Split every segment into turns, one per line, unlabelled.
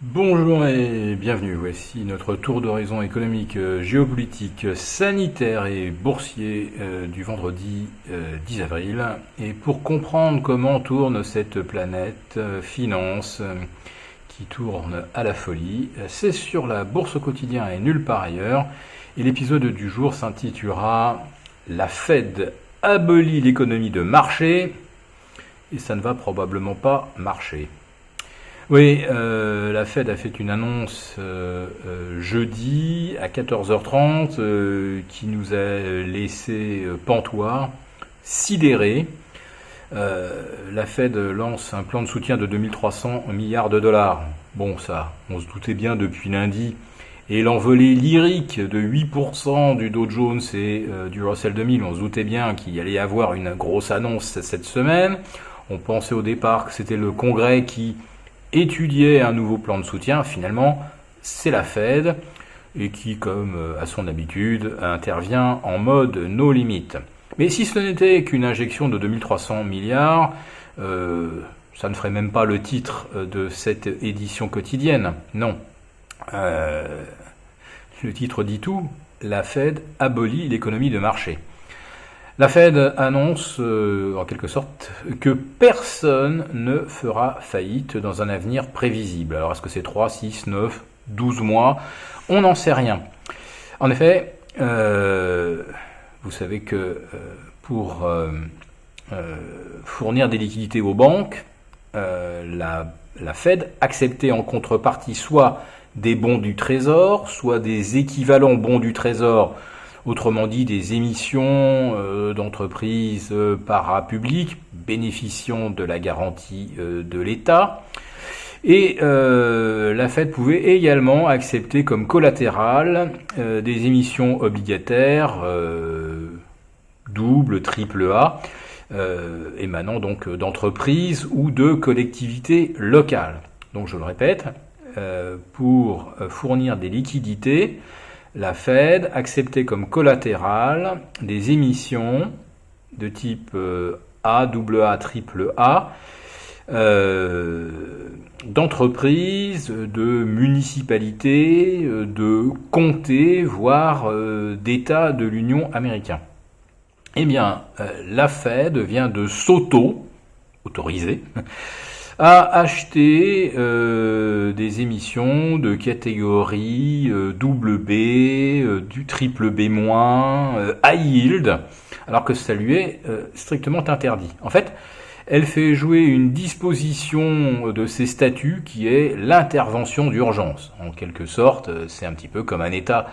Bonjour et bienvenue, voici notre tour d'horizon économique, géopolitique, sanitaire et boursier du vendredi 10 avril. Et pour comprendre comment tourne cette planète finance qui tourne à la folie, c'est sur la bourse au quotidien et nulle part ailleurs. Et l'épisode du jour s'intitulera La Fed abolit l'économie de marché et ça ne va probablement pas marcher. Oui, la Fed a fait une annonce jeudi à 14h30 qui nous a laissé pantois, sidérés. La Fed lance un plan de soutien de 2300 milliards de dollars. Bon, ça, on se doutait bien depuis lundi. Et l'envolée lyrique de 8% du Dow Jones et du Russell 2000, on se doutait bien qu'il allait y avoir une grosse annonce cette semaine. On pensait au départ que c'était le Congrès qui étudiait un nouveau plan de soutien. Finalement, c'est la Fed et qui, comme à son habitude, intervient en mode no limit. Mais si ce n'était qu'une injection de 2300 milliards, ça ne ferait même pas le titre de cette édition quotidienne. Non. Le titre dit tout. La Fed abolit l'économie de marché. La Fed annonce, en quelque sorte, que personne ne fera faillite dans un avenir prévisible. Alors, est-ce que c'est 3, 6, 9, 12 mois? On n'en sait rien. En effet, vous savez que pour fournir des liquidités aux banques, la Fed acceptait en contrepartie soit des bons du Trésor, soit des équivalents bons du Trésor, autrement dit des émissions d'entreprises parapubliques bénéficiant de la garantie de l'État. Et la Fed pouvait également accepter comme collatéral des émissions obligataires double, triple A, émanant donc d'entreprises ou de collectivités locales. Donc je le répète, pour fournir des liquidités, la Fed acceptait comme collatéral des émissions de type A, double A, triple A, d'entreprises, de municipalités, de comtés, voire d'États de l'Union américaine. Eh bien, la Fed vient de s'autoriser à acheter des émissions de catégorie double B, du triple B-, high yield, alors que ça lui est strictement interdit. En fait, elle fait jouer une disposition de ses statuts qui est l'intervention d'urgence. En quelque sorte, c'est un petit peu comme un État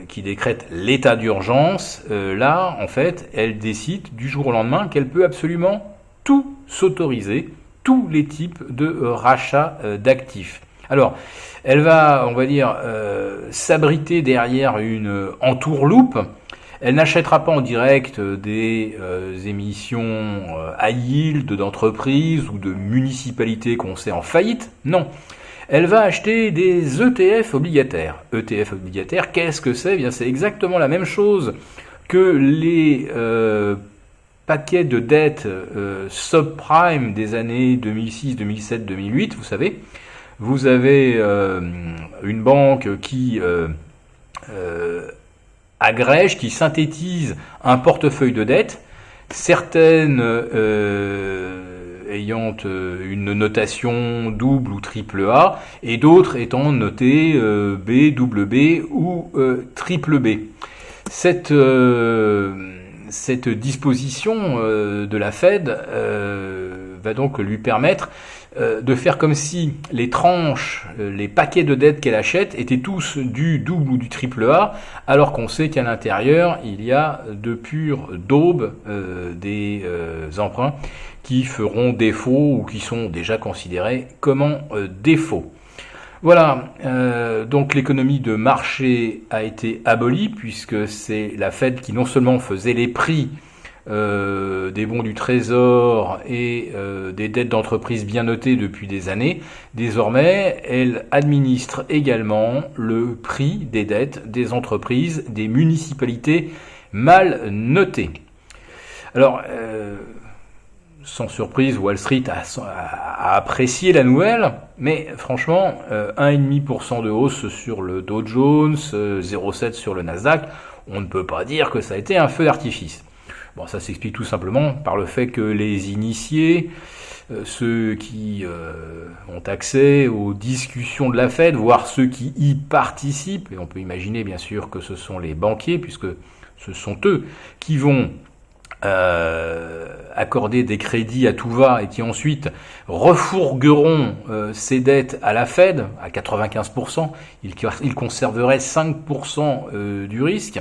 qui décrète l'état d'urgence. Là, en fait, elle décide du jour au lendemain qu'elle peut absolument tout s'autoriser, tous les types de rachats d'actifs. Alors, elle va, on va dire, s'abriter derrière une entourloupe. Elle n'achètera pas en direct des émissions high yield d'entreprises ou de municipalités qu'on sait en faillite. Non. Elle va acheter des ETF obligataires. ETF obligataires, qu'est-ce que c'est? Eh bien, c'est exactement la même chose que les paquets de dettes subprime des années 2006, 2007, 2008. Vous savez, vous avez une banque qui agrège, qui synthétise un portefeuille de dettes, certaines ayant une notation double ou triple A, et d'autres étant notées B, double B ou triple B. Cette disposition de la Fed va donc lui permettre de faire comme si les tranches, les paquets de dettes qu'elle achète étaient tous du double ou du triple A, alors qu'on sait qu'à l'intérieur, il y a de pures daubes des emprunts qui feront défaut ou qui sont déjà considérés comme en défaut. Voilà, donc l'économie de marché a été abolie puisque c'est la Fed qui non seulement faisait les prix des bons du Trésor et des dettes d'entreprise bien notées depuis des années, désormais elle administre également le prix des dettes des entreprises, des municipalités mal notées. Alors, sans surprise, Wall Street a apprécié la nouvelle, mais franchement, 1,5% de hausse sur le Dow Jones, 0,7 sur le Nasdaq, on ne peut pas dire que ça a été un feu d'artifice. Bon, ça s'explique tout simplement par le fait que les initiés, ceux qui ont accès aux discussions de la Fed, voire ceux qui y participent, et on peut imaginer bien sûr que ce sont les banquiers, puisque ce sont eux qui vont accorder des crédits à tout va et qui ensuite refourgueront ces dettes à la Fed à 95%, ils conserveraient 5% du risque.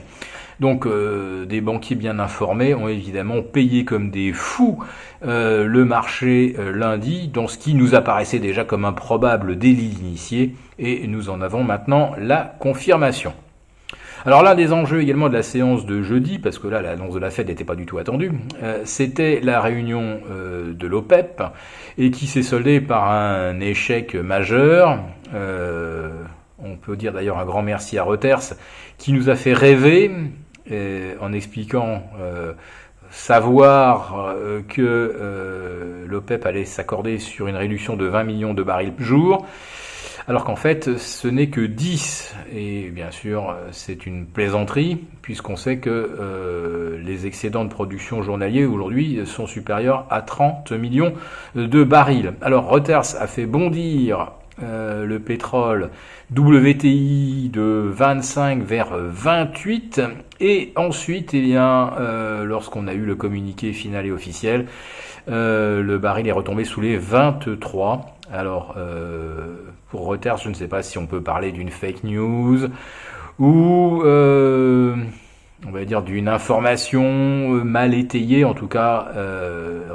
Donc des banquiers bien informés ont évidemment payé comme des fous le marché lundi, dans ce qui nous apparaissait déjà comme un probable délit d'initié, et nous en avons maintenant la confirmation. Alors l'un des enjeux également de la séance de jeudi, parce que là l'annonce de la Fed n'était pas du tout attendue, c'était la réunion de l'OPEP, et qui s'est soldée par un échec majeur. On peut dire d'ailleurs un grand merci à Reuters, qui nous a fait rêver en expliquant savoir que l'OPEP allait s'accorder sur une réduction de 20 millions de barils par jour, alors qu'en fait ce n'est que 10, et bien sûr c'est une plaisanterie, puisqu'on sait que les excédents de production journaliers aujourd'hui sont supérieurs à 30 millions de barils. Alors Reuters a fait bondir le pétrole WTI de 25 vers 28, et ensuite, eh bien, lorsqu'on a eu le communiqué final et officiel, le baril est retombé sous les 23. Alors, pour Reuters, je ne sais pas si on peut parler d'une fake news ou on va dire d'une information mal étayée. En tout cas,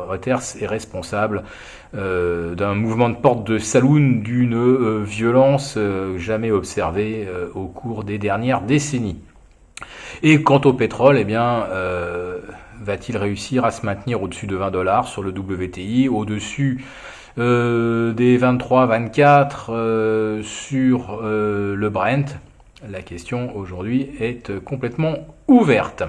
Reuters est responsable d'un mouvement de porte de saloon d'une violence jamais observée au cours des dernières décennies. Et quant au pétrole, eh bien, va-t-il réussir à se maintenir au-dessus de $20 sur le WTI, au-dessus des 23-24 sur le Brent? La question aujourd'hui est complètement ouverte.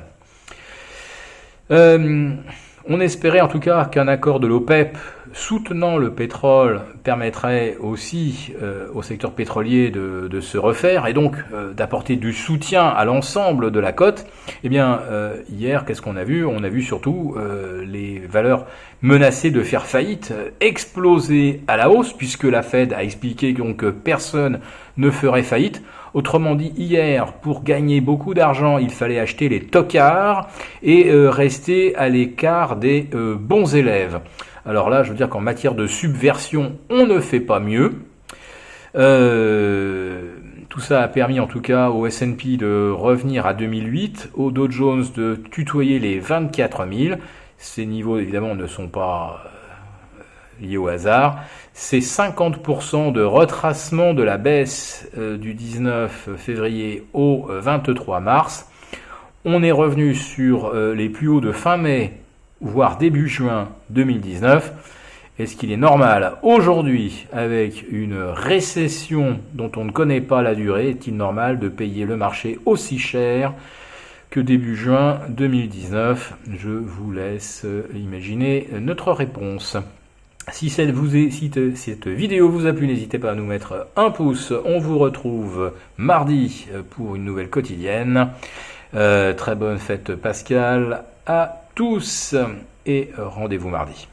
On espérait en tout cas qu'un accord de l'OPEP soutenant le pétrole permettrait aussi au secteur pétrolier de se refaire, et donc d'apporter du soutien à l'ensemble de la cote. Eh bien, hier, qu'est-ce qu'on a vu? On a vu surtout les valeurs menacées de faire faillite exploser à la hausse, puisque la Fed a expliqué donc que personne ne ferait faillite. Autrement dit, hier, pour gagner beaucoup d'argent, il fallait acheter les tocards et rester à l'écart des bons élèves. Alors là, je veux dire qu'en matière de subversion, on ne fait pas mieux. Tout ça a permis en tout cas au S&P de revenir à 2008, au Dow Jones de tutoyer les 24 000. Ces niveaux, évidemment, ne sont pas liés au hasard. C'est 50% de retracement de la baisse du 19 février au 23 mars. On est revenu sur les plus hauts de fin mai, voire début juin 2019. Est-ce qu'il est normal aujourd'hui, avec une récession dont on ne connaît pas la durée, est-il normal de payer le marché aussi cher que début juin 2019? Je vous laisse imaginer notre réponse. Si cette vidéo vous a plu, n'hésitez pas à nous mettre un pouce. On vous retrouve mardi pour une nouvelle quotidienne. Très bonne fête Pascal à tous et rendez-vous mardi.